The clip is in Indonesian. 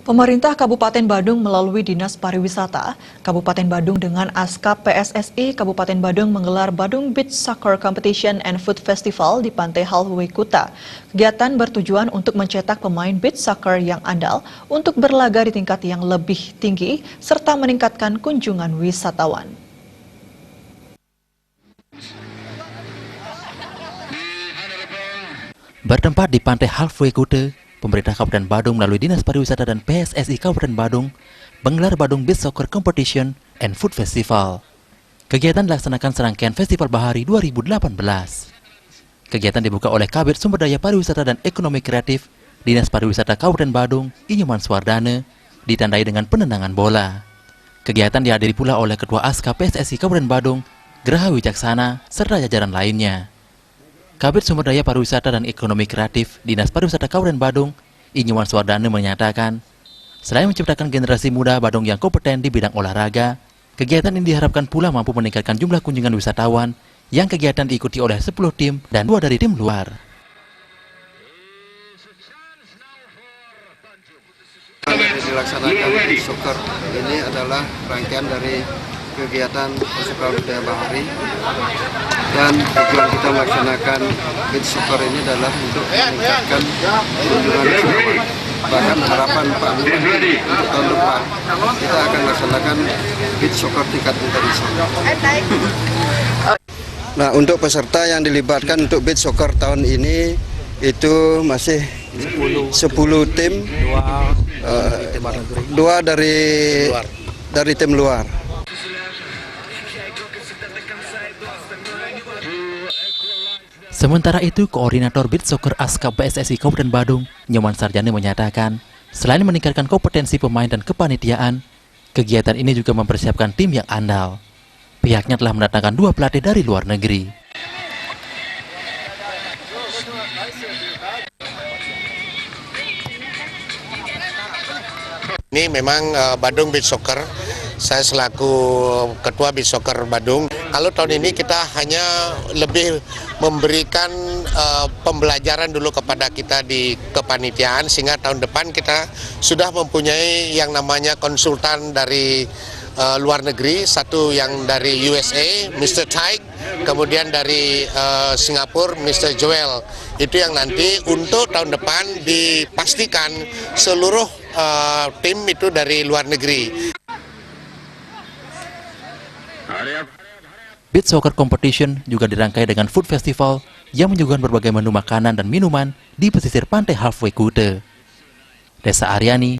Pemerintah Kabupaten Badung melalui Dinas Pariwisata Kabupaten Badung dengan Askap PSSI Kabupaten Badung menggelar Badung Beach Soccer Competition and Food Festival di Pantai Halfway Kuta. Kegiatan bertujuan untuk mencetak pemain beach soccer yang andal untuk berlaga di tingkat yang lebih tinggi serta meningkatkan kunjungan wisatawan. Bertempat di Pantai Halfway Kuta, pemerintah Kabupaten Badung melalui Dinas Pariwisata dan PSSI Kabupaten Badung menggelar Badung Beach Soccer Competition and Food Festival. Kegiatan dilaksanakan serangkaian Festival Bahari 2018. Kegiatan dibuka oleh Kabid Sumber Daya Pariwisata dan Ekonomi Kreatif Dinas Pariwisata Kabupaten Badung, Inyuman Swardana, ditandai dengan penendangan bola. Kegiatan dihadiri pula oleh Ketua Askap PSSI Kabupaten Badung, Geraha Wicaksana, serta jajaran lainnya. Kabid Sumber Daya Pariwisata dan Ekonomi Kreatif Dinas Pariwisata Kabupaten Badung, Inyuman Swardana menyatakan, selain menciptakan generasi muda Badung yang kompeten di bidang olahraga, kegiatan ini diharapkan pula mampu meningkatkan jumlah kunjungan wisatawan yang kegiatan diikuti oleh 10 tim dan 2 dari tim luar. Dilaksanakan beach soccer ini adalah rangkaian dari kegiatan Festival Budaya Bahari, dan tujuan kita melaksanakan beach soccer ini adalah untuk meningkatkan kunjungan wisatawan. Bahkan harapan Pak Bupati untuk tahun depan kita akan melaksanakan beach soccer tingkat internasional. Nah, untuk peserta yang dilibatkan untuk beach soccer tahun ini itu masih 10 tim, 2 dari tim luar. Sementara itu, Koordinator Beach Soccer Askap PSSI Kabupaten Badung, Nyoman Sarjana menyatakan, selain meningkatkan kompetensi pemain dan kepanitiaan, kegiatan ini juga mempersiapkan tim yang andal. Pihaknya telah mendatangkan 2 pelatih dari luar negeri. Ini memang Badung Beach Soccer, saya selaku Ketua Beach Soccer Badung. Kalau tahun ini kita hanya lebih memberikan pembelajaran dulu kepada kita di kepanitiaan, sehingga tahun depan kita sudah mempunyai yang namanya konsultan dari luar negeri, satu yang dari USA, Mr. Taik, kemudian dari Singapura, Mr. Joel. Itu yang nanti untuk tahun depan dipastikan seluruh tim itu dari luar negeri. Beach Soccer Competition juga dirangkai dengan Food Festival yang menyuguhkan berbagai menu makanan dan minuman di pesisir Pantai Halfway Kuta. Desa Aryani,